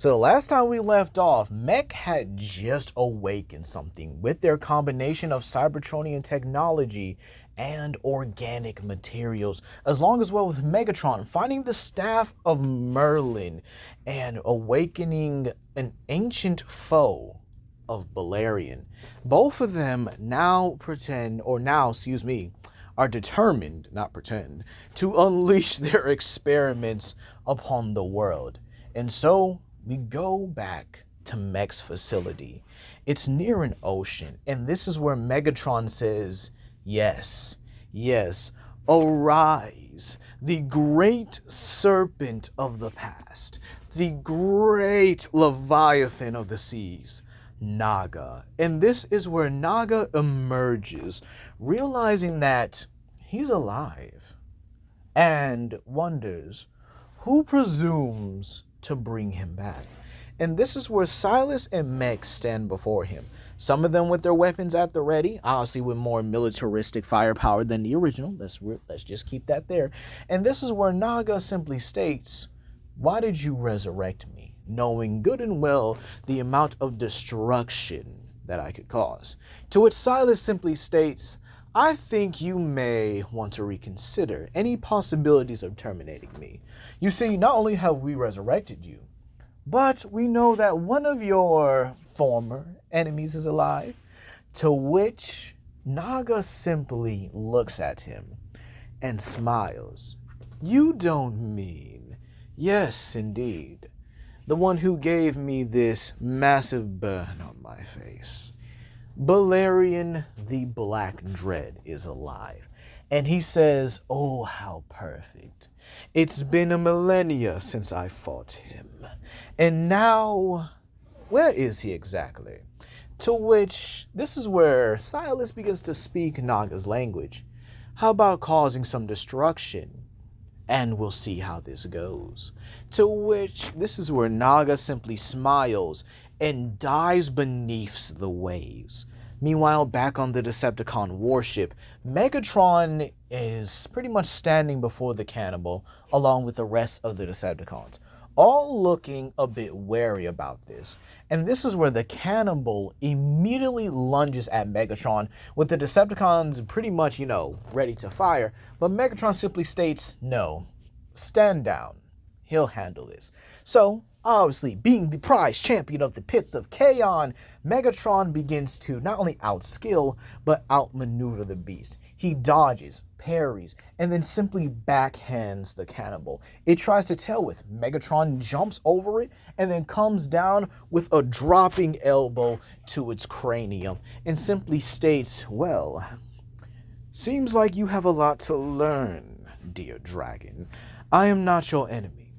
So the last time we left off, Mech had just awakened something with their combination of Cybertronian technology and organic materials, as long as well with Megatron finding the staff of Merlin and awakening an ancient foe of Balerion. Both of them are determined, not pretend, to unleash their experiments upon the world. And so we go back to Mech's facility. It's near an ocean, and this is where Megatron says, yes, arise, the great serpent of the past, the great Leviathan of the seas, Naga. And this is where Naga emerges, realizing that he's alive, and wonders who presumes to bring him back. And this is where Silas and Mech stand before him. Some of them with their weapons at the ready, obviously with more militaristic firepower than the original. Let's just keep that there. And this is where Naga simply states, why did you resurrect me, knowing good and well the amount of destruction that I could cause? To which Silas simply states, I think you may want to reconsider any possibilities of terminating me. You see, not only have we resurrected you, but we know that one of your former enemies is alive. To which Naga simply looks at him and smiles. You don't mean, yes, indeed, the one who gave me this massive burn on my face. Balerion the Black Dread is alive. And he says, oh, how perfect. It's been a millennia since I fought him. And now, where is he exactly? To which, this is where Silas begins to speak Naga's language. How about causing some destruction? And we'll see how this goes. To which, this is where Naga simply smiles and dives beneath the waves. Meanwhile, back on the Decepticon warship, Megatron is pretty much standing before the cannibal along with the rest of the Decepticons, all looking a bit wary about this. And this is where the cannibal immediately lunges at Megatron with the Decepticons pretty much, ready to fire. But Megatron simply states, no, stand down. He'll handle this. So, obviously, being the prize champion of the pits of Kaon, Megatron begins to not only outskill, but outmaneuver the beast. He dodges, parries, and then simply backhands the cannibal. It tries to tail with. Megatron jumps over it and then comes down with a dropping elbow to its cranium and simply states, well, seems like you have a lot to learn, dear dragon. I am not your enemy,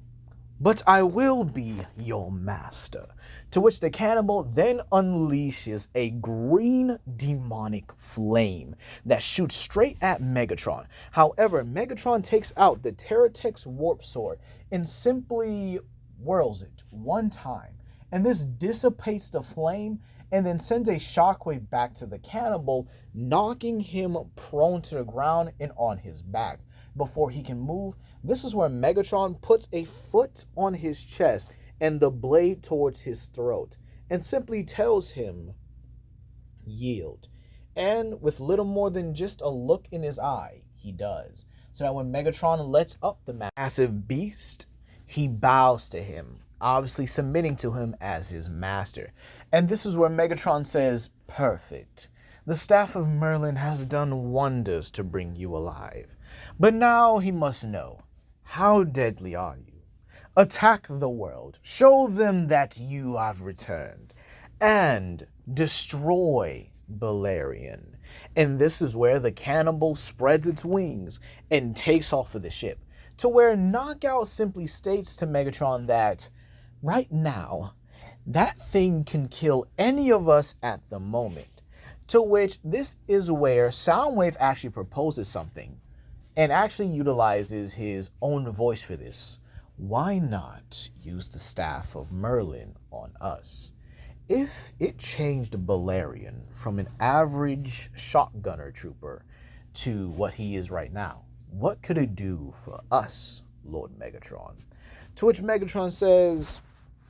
but I will be your master. To which the cannibal then unleashes a green demonic flame that shoots straight at Megatron. However, Megatron takes out the Terratex Warp Sword and simply whirls it one time. And this dissipates the flame and then sends a shockwave back to the cannibal, knocking him prone to the ground and on his back. Before he can move, this is where Megatron puts a foot on his chest and the blade towards his throat and simply tells him, yield. And with little more than just a look in his eye, he does. So that when Megatron lets up the massive beast, he bows to him, obviously submitting to him as his master. And this is where Megatron says, perfect. The staff of Merlin has done wonders to bring you alive. But now he must know, how deadly are you? Attack the world, show them that you have returned, and destroy Balerion. And this is where the cannibal spreads its wings and takes off of the ship, to where Knockout simply states to Megatron that, right now, that thing can kill any of us at the moment. To which, this is where Soundwave actually proposes something, and actually utilizes his own voice for this. Why not use the staff of Merlin on us? If it changed Balerion from an average shotgunner trooper to what he is right now, what could it do for us, Lord Megatron? To which Megatron says,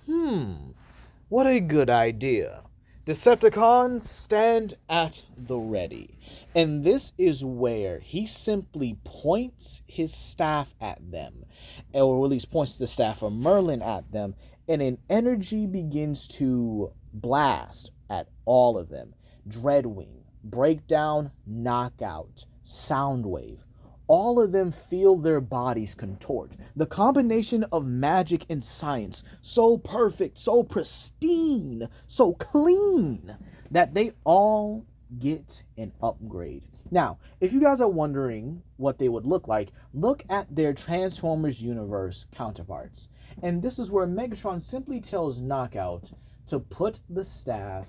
What a good idea. Decepticons, stand at the ready. And this is where he simply points his staff at them, or at least points the staff of Merlin at them, and an energy begins to blast at all of them. Dreadwing, Breakdown, Knockout, Soundwave. All of them feel their bodies contort. The combination of magic and science, so perfect, so pristine, so clean, that they all get an upgrade. Now, if you guys are wondering what they would look like, look at their Transformers universe counterparts. And this is where Megatron simply tells Knockout to put the staff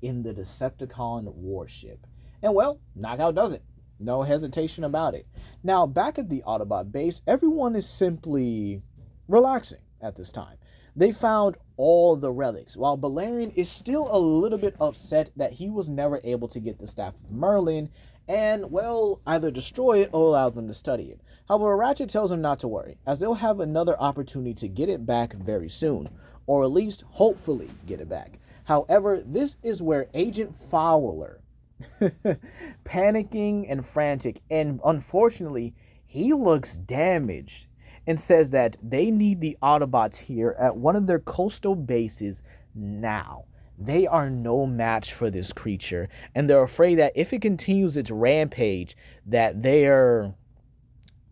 in the Decepticon warship. And well, Knockout does it. No hesitation about it. Now, back at the Autobot base, everyone is simply relaxing at this time. They found all the relics, while Balerion is still a little bit upset that he was never able to get the staff of Merlin and, well, either destroy it or allow them to study it. However, Ratchet tells him not to worry, as they'll have another opportunity to get it back very soon, or at least, hopefully, get it back. However, this is where Agent Fowler, panicking and frantic, and unfortunately he looks damaged, and says that they need the Autobots here at one of their coastal bases now. They are no match for this creature, and they're afraid that if it continues its rampage, that the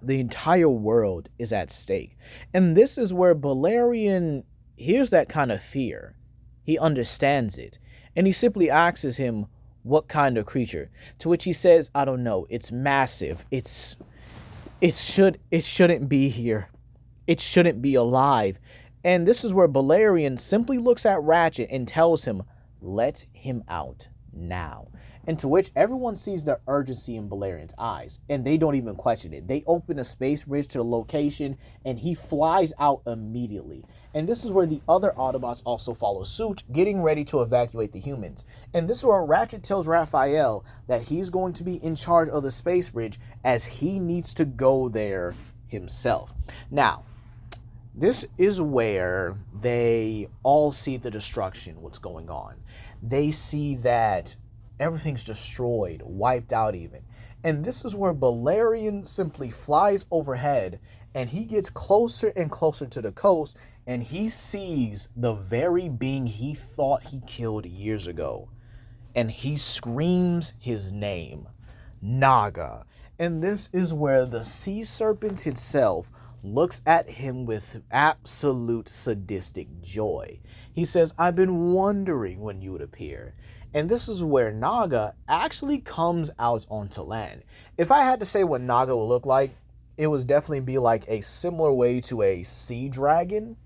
entire world is at stake. And this is where Balerion hears that kind of fear. He understands it, and he simply asks him, what kind of creature? To which he says, I don't know. It's massive. It shouldn't be here. It shouldn't be alive. And this is where Balerion simply looks at Ratchet and tells him, let him out now. And to which everyone sees the urgency in Balerion's eyes, and they don't even question it. They open a space bridge to the location, and he flies out immediately. And this is where the other Autobots also follow suit, getting ready to evacuate the humans. And this is where Ratchet tells Raphael that he's going to be in charge of the space bridge, as he needs to go there himself. Now, this is where they all see the destruction, what's going on. They see that everything's destroyed, wiped out even. And this is where Balerion simply flies overhead, and he gets closer and closer to the coast, and he sees the very being he thought he killed years ago. And he screams his name, Naga. And this is where the sea serpent itself looks at him with absolute sadistic joy. He says, I've been wondering when you would appear. And this is where Naga actually comes out onto land. If I had to say what Naga would look like, it would definitely be like a similar way to a sea dragon.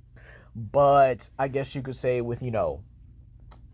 But I guess you could say with,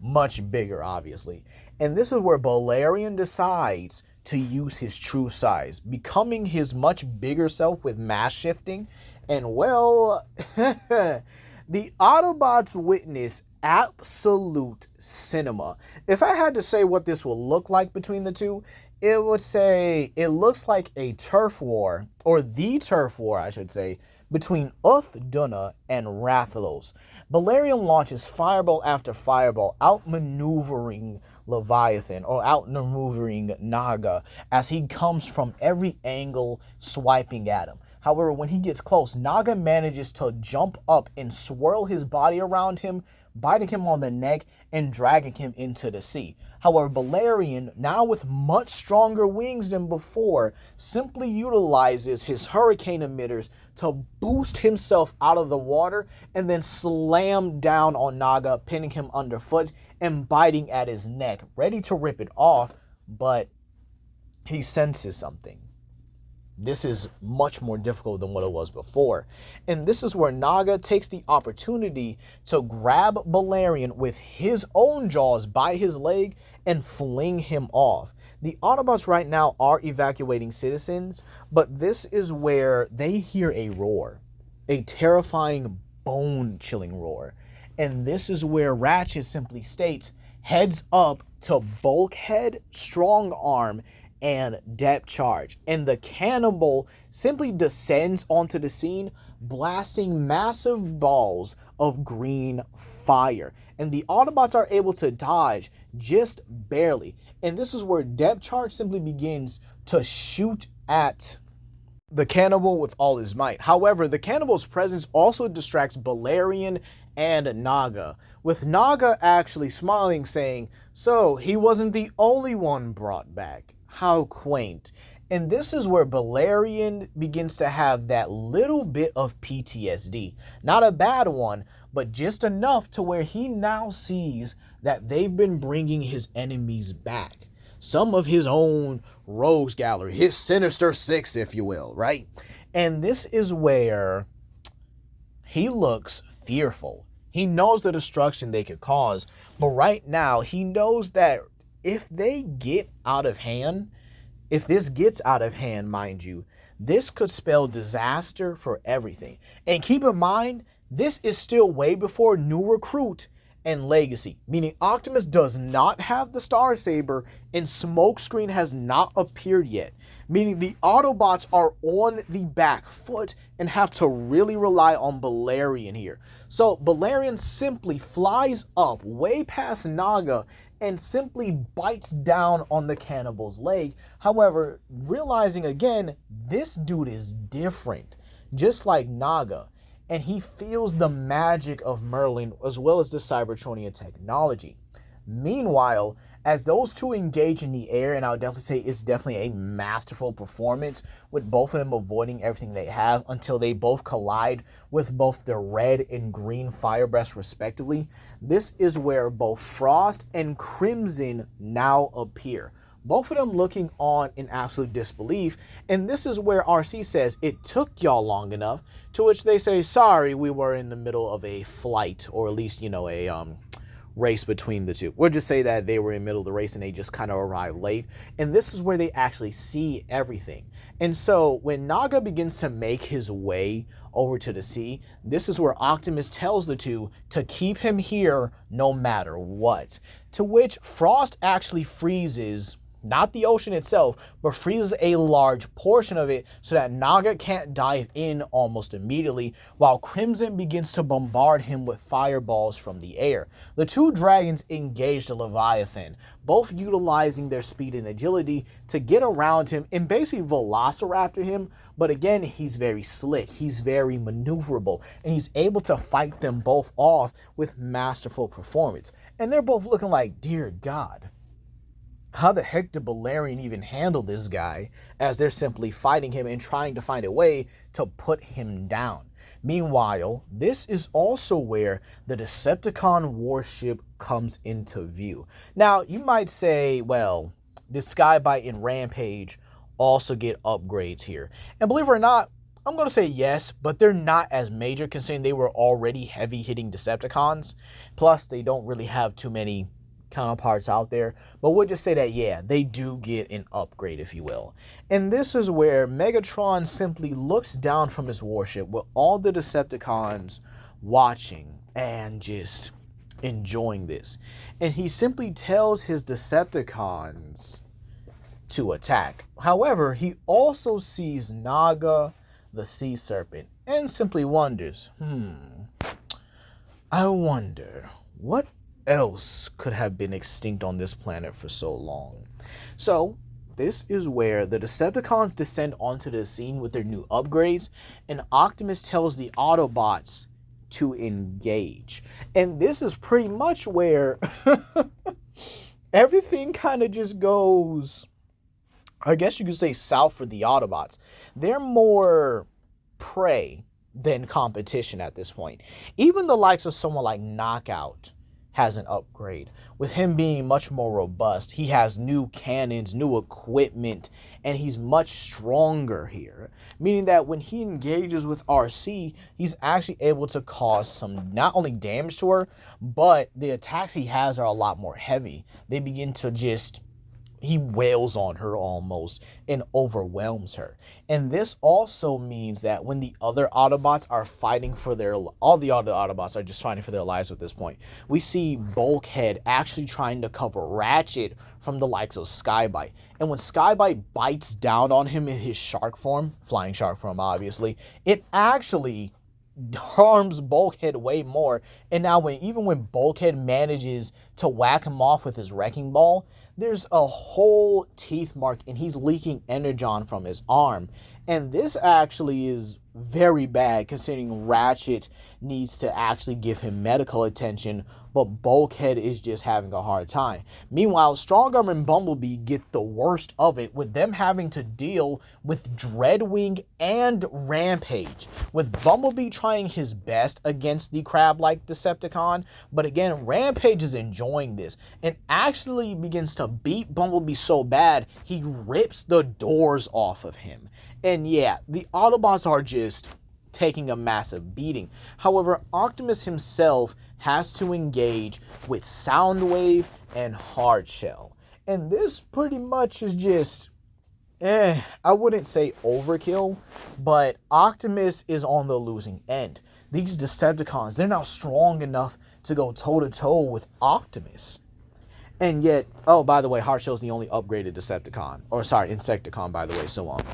much bigger, obviously. And this is where Balerion decides to use his true size, becoming his much bigger self with mass shifting. And well, the Autobots witness absolute cinema. If I had to say what this will look like between the two, it would say it looks like a turf war, or the turf war, I should say, between Dunna and Rathalos. Balerion launches fireball after fireball, outmaneuvering Leviathan, or outmaneuvering Naga, as he comes from every angle, swiping at him. However, when he gets close, Naga manages to jump up and swirl his body around him, biting him on the neck and dragging him into the sea. However, Balerion, now with much stronger wings than before, simply utilizes his hurricane emitters to boost himself out of the water and then slam down on Naga, pinning him underfoot and biting at his neck, ready to rip it off, but he senses something. This is much more difficult than what it was before. And this is where Naga takes the opportunity to grab Balerion with his own jaws by his leg and fling him off. The Autobots right now are evacuating citizens, but this is where they hear a roar, a terrifying, bone-chilling roar. And this is where Ratchet simply states, heads up to Bulkhead, Strong Arm, and Depth Charge. And the cannibal simply descends onto the scene, blasting massive balls of green fire. And the Autobots are able to dodge just barely. And this is where Depth Charge simply begins to shoot at the cannibal with all his might. However, the cannibal's presence also distracts Balerion and Naga, with Naga actually smiling, saying, "So, he wasn't the only one brought back. How quaint." And this is where Balerion begins to have that little bit of PTSD. Not a bad one, but just enough to where he now sees that they've been bringing his enemies back. Some of his own rogues gallery, his Sinister Six, if you will, right? And this is where he looks fearful. He knows the destruction they could cause, but right now he knows that if they get out of hand, if this gets out of hand, mind you, this could spell disaster for everything. And keep in mind, this is still way before New Recruit and Legacy, meaning Optimus does not have the Star Saber and Smokescreen has not appeared yet, meaning the Autobots are on the back foot and have to really rely on Balerion here. So Balerion simply flies up way past Naga and simply bites down on the cannibal's leg. However, realizing again, this dude is different, just like Naga. And he feels the magic of Merlin as well as the Cybertronian technology. Meanwhile, as those two engage in the air, and I would definitely say it's definitely a masterful performance, with both of them avoiding everything they have until they both collide with both the red and green fire breaths respectively. This is where both Frost and Crimson now appear, both of them looking on in absolute disbelief. And this is where RC says, "It took y'all long enough," to which they say, "Sorry, we were in the middle of a flight," or at least, a race between the two. We'll just say that they were in the middle of the race and they just kind of arrived late. And this is where they actually see everything. And so when Naga begins to make his way over to the sea, this is where Optimus tells the two to keep him here no matter what. To which Frost actually freezes, not the ocean itself, but freezes a large portion of it so that Naga can't dive in almost immediately, while Crimson begins to bombard him with fireballs from the air. The two dragons engage the Leviathan, both utilizing their speed and agility to get around him and basically velociraptor him. But again, he's very slick, he's very maneuverable, and he's able to fight them both off with masterful performance. And they're both looking like, dear God, how the heck did Balerion even handle this guy, as they're simply fighting him and trying to find a way to put him down. Meanwhile, this is also where the Decepticon warship comes into view. Now, you might say, well, did Skybite and Rampage also get upgrades here? And believe it or not, I'm going to say yes, but they're not as major considering they were already heavy-hitting Decepticons. Plus, they don't really have too many counterparts out there, but we'll just say that, yeah, they do get an upgrade, if you will. And this is where Megatron simply looks down from his warship with all the Decepticons watching and just enjoying this. And he simply tells his Decepticons to attack. However, he also sees Naga, the Sea Serpent, and simply wonders, I wonder what else could have been extinct on this planet for so long. So this is where the Decepticons descend onto the scene with their new upgrades, and Optimus tells the Autobots to engage. And this is pretty much where everything kind of just goes, I guess you could say, south for the Autobots. They're more prey than competition at this point. Even the likes of someone like Knockout has an upgrade. With him being much more robust, he has new cannons, new equipment, and he's much stronger here. Meaning that when he engages with RC, he's actually able to cause some not only damage to her, but the attacks he has are a lot more heavy. They begin to just, he wails on her almost and overwhelms her. And this also means that when the other Autobots are fighting for their, all the other Autobots are just fighting for their lives at this point. We see Bulkhead actually trying to cover Ratchet from the likes of Skybite. And when Skybite bites down on him in his shark form, flying shark form obviously, it actually harms Bulkhead way more. And now even when Bulkhead manages to whack him off with his wrecking ball, there's a whole teeth mark and he's leaking energon from his arm. And this actually is very bad considering Ratchet needs to actually give him medical attention, but Bulkhead is just having a hard time. Meanwhile, Strongarm and Bumblebee get the worst of it, with them having to deal with Dreadwing and Rampage, with Bumblebee trying his best against the crab-like Decepticon, but again, Rampage is enjoying this and actually begins to beat Bumblebee so bad, he rips the doors off of him. And yeah, the Autobots are just taking a massive beating. However, Optimus himself has to engage with Soundwave and Hardshell. And this pretty much is just, I wouldn't say overkill, but Optimus is on the losing end. These Decepticons, they're not strong enough to go toe-to-toe with Optimus. And yet, oh, by the way, Hardshell's the only upgraded Decepticon. Or sorry, Insecticon, by the way, so on.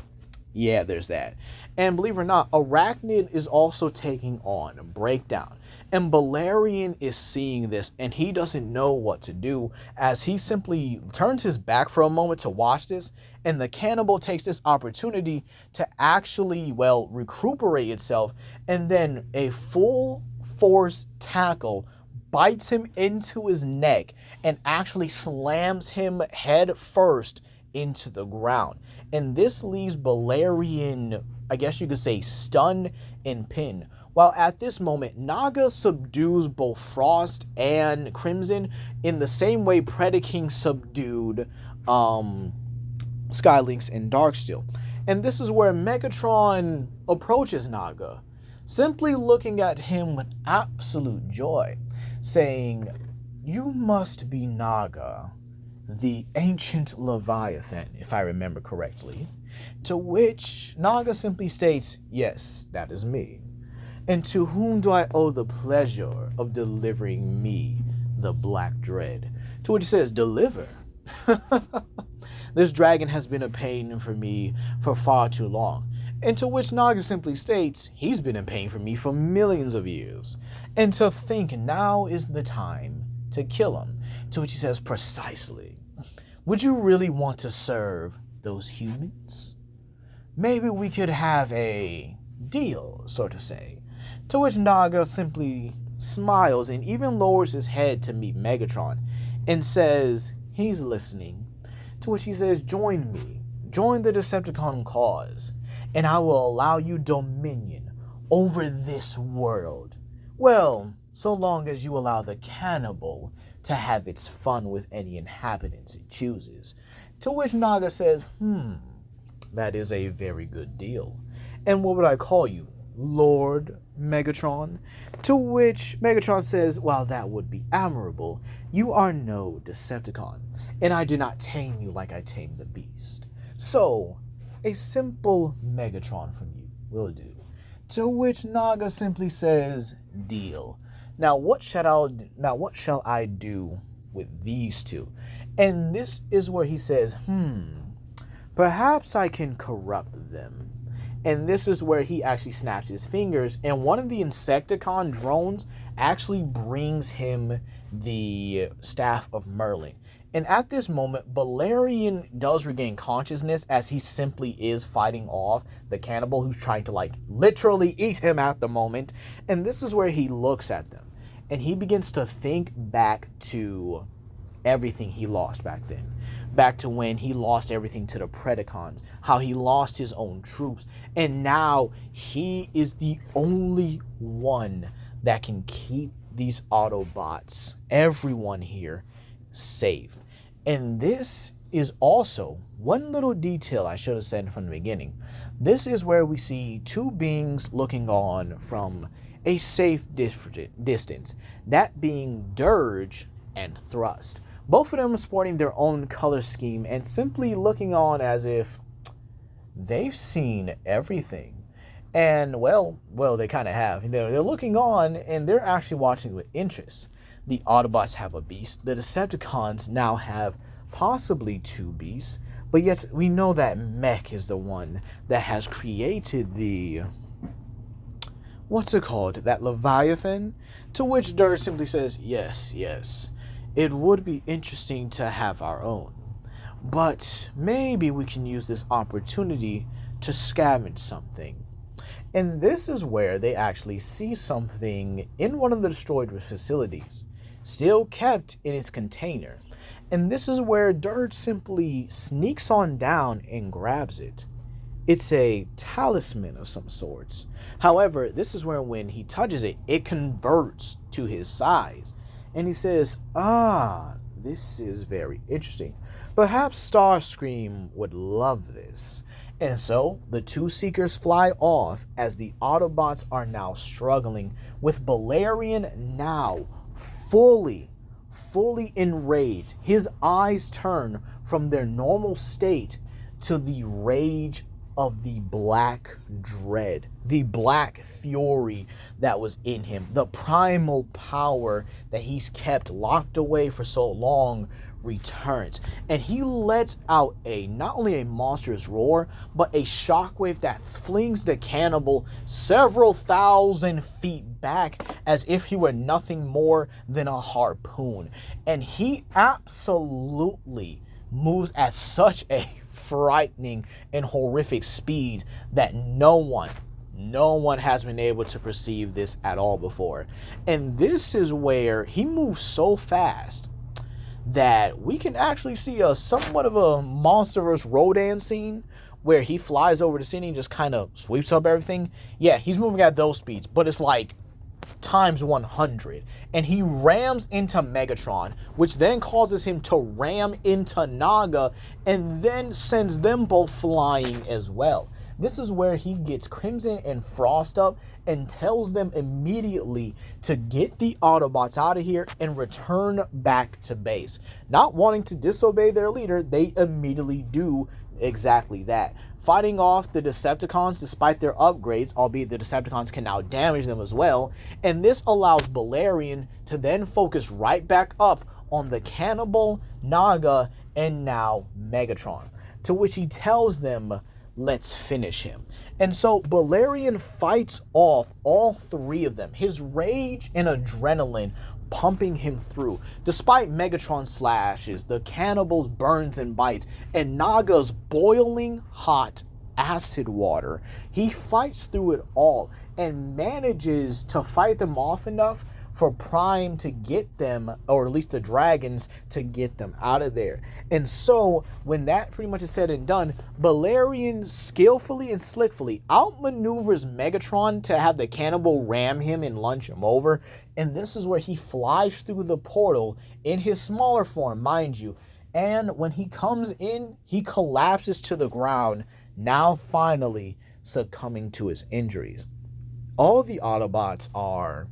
Yeah, there's that. And believe it or not, Arachnid is also taking on Breakdown. And Balerion is seeing this, and he doesn't know what to do, as he simply turns his back for a moment to watch this, and the cannibal takes this opportunity to actually, well, recuperate itself, and then a full force tackle bites him into his neck and actually slams him head first into the ground. And this leaves Balerion, I guess you could say, stunned and pinned. While at this moment, Naga subdues both Frost and Crimson in the same way Predaking subdued Skylynx and Darksteel. And this is where Megatron approaches Naga, simply looking at him with absolute joy, saying, "You must be Naga, the ancient Leviathan," if I remember correctly. To which Naga simply states, "Yes, that is me. And to whom do I owe the pleasure of delivering me, the Black Dread?" To which he says, "Deliver? This dragon has been a pain for me for far too long." And to which Naga simply states, "He's been in pain for me for millions of years. And to think now is the time to kill him." To which he says, "Precisely. Would you really want to serve those humans? Maybe we could have a deal, so to say." To which Naga simply smiles and even lowers his head to meet Megatron and says he's listening. To which he says, "Join me. Join the Decepticon cause, and I will allow you dominion over this world. Well, so long as you allow the cannibal to have its fun with any inhabitants it chooses." To which Naga says, that is a very good deal. And what would I call you? Lord Megatron?" To which Megatron says, "While that would be admirable, you are no Decepticon, and I did not tame you like I tamed the beast. So, a simple Megatron from you will do." To which Naga simply says, "Deal. Now what shall I do with these two?" And this is where he says, "Perhaps I can corrupt them." And this is where he actually snaps his fingers, and one of the Insecticon drones actually brings him the Staff of Merlin. And at this moment, Balerion does regain consciousness as he simply is fighting off the cannibal who's trying to literally eat him at the moment. And this is where he looks at them and he begins to think back to everything he lost back then. Back to when he lost everything to the Predacons, how he lost his own troops, and now he is the only one that can keep these Autobots, everyone here, safe. And this is also one little detail I should have said from the beginning. This is where we see two beings looking on from a safe distance, that being Dirge and Thrust. Both of them are sporting their own color scheme and simply looking on as if they've seen everything. And well, they kind of have. They're looking on and they're actually watching with interest. The Autobots have a beast. The Decepticons now have possibly two beasts. But yet we know that Mech is the one that has created the what's it called? That Leviathan? To which Dirt simply says, yes, yes. It would be interesting to have our own. But maybe we can use this opportunity to scavenge something. And this is where they actually see something in one of the destroyed facilities, still kept in its container. And this is where Dirt simply sneaks on down and grabs it. It's a talisman of some sorts. However, this is where when he touches it, it converts to his size. And he says, this is very interesting. Perhaps Starscream would love this. And so, the two Seekers fly off as the Autobots are now struggling, with Balerion now fully enraged. His eyes turn from their normal state to the rage of the black dread, the black fury that was in him, the primal power that he's kept locked away for so long returns. And he lets out not only a monstrous roar, but a shockwave that flings the cannibal several thousand feet back as if he were nothing more than a harpoon. And he absolutely moves at such a frightening and horrific speed that no one has been able to perceive this at all before. And this is where he moves so fast that we can actually see a somewhat of a Monsterverse Rodan scene where he flies over the city and just kind of sweeps up everything. Yeah, he's moving at those speeds, but it's like times 100. And he rams into Megatron, which then causes him to ram into Naga and then sends them both flying as well. This is where he gets Crimson and Frost up and tells them immediately to get the Autobots out of here and return back to base. Not wanting to disobey their leader, they immediately do exactly that, fighting off the Decepticons despite their upgrades, albeit the Decepticons can now damage them as well. And this allows Balerion to then focus right back up on the Cannibal, Naga, and now Megatron, to which he tells them, let's finish him. And so Balerion fights off all three of them, his rage and adrenaline pumping him through. Despite Megatron's slashes, the Cannibal's burns and bites, and Naga's boiling hot acid water, he fights through it all and manages to fight them off enough for Prime to get them, or at least the dragons, to get them out of there. And so, when that pretty much is said and done, Balerion skillfully and slickfully outmaneuvers Megatron to have the Cannibal ram him and lunge him over. And this is where he flies through the portal in his smaller form, mind you. And when he comes in, he collapses to the ground, now finally succumbing to his injuries. All the Autobots are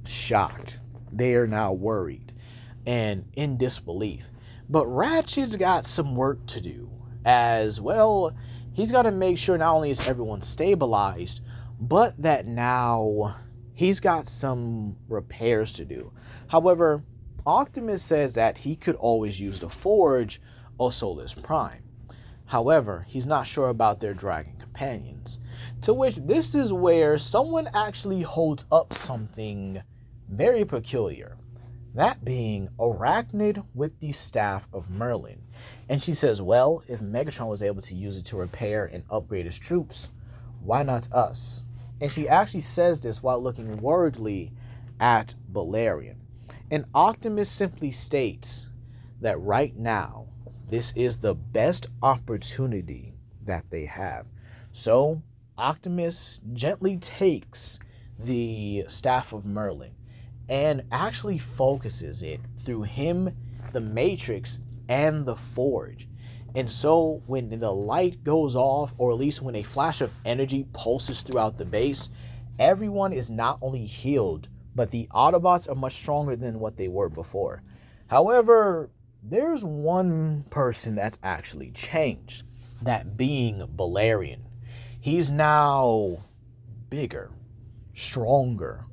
shocked. They are now worried and in disbelief. But Ratchet's got some work to do as well. He's got to make sure not only is everyone stabilized, but that now he's got some repairs to do. However, Optimus says that he could always use the forge of Solus Prime. However, he's not sure about their dragon companions. To which this is where someone actually holds up something very peculiar, that being Arachnid with the Staff of Merlin. And she says, well, if Megatron was able to use it to repair and upgrade his troops, why not us? And she actually says this while looking worriedly at Balerion. And Optimus simply states that right now, this is the best opportunity that they have. So Optimus gently takes the Staff of Merlin and actually focuses it through him, the Matrix, and the Forge. And so when the light goes off, or at least when a flash of energy pulses throughout the base, everyone is not only healed, but the Autobots are much stronger than what they were before. However, there's one person that's actually changed, that being Balerion. He's now bigger, stronger,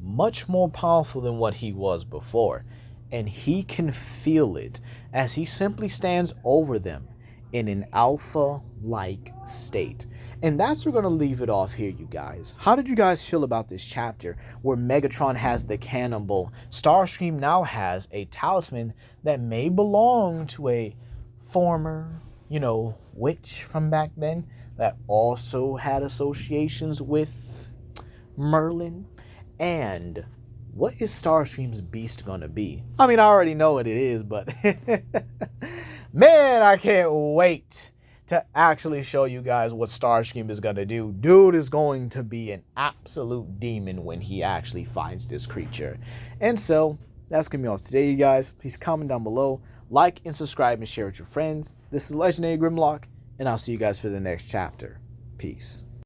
much more powerful than what he was before, and he can feel it as he simply stands over them in an alpha-like state. And that's where we're going to leave it off here, you guys. How did you guys feel about this chapter where Megatron has the cannonball? Starscream now has a talisman that may belong to a former, witch from back then that also had associations with Merlin. And what is Starscream's beast going to be? I mean, I already know what it is, but man, I can't wait to actually show you guys what Starscream is going to do. Dude is going to be an absolute demon when he actually finds this creature. And so, that's going to be all today, you guys. Please comment down below, like and subscribe and share with your friends. This is Legendary Grimlock, and I'll see you guys for the next chapter. Peace.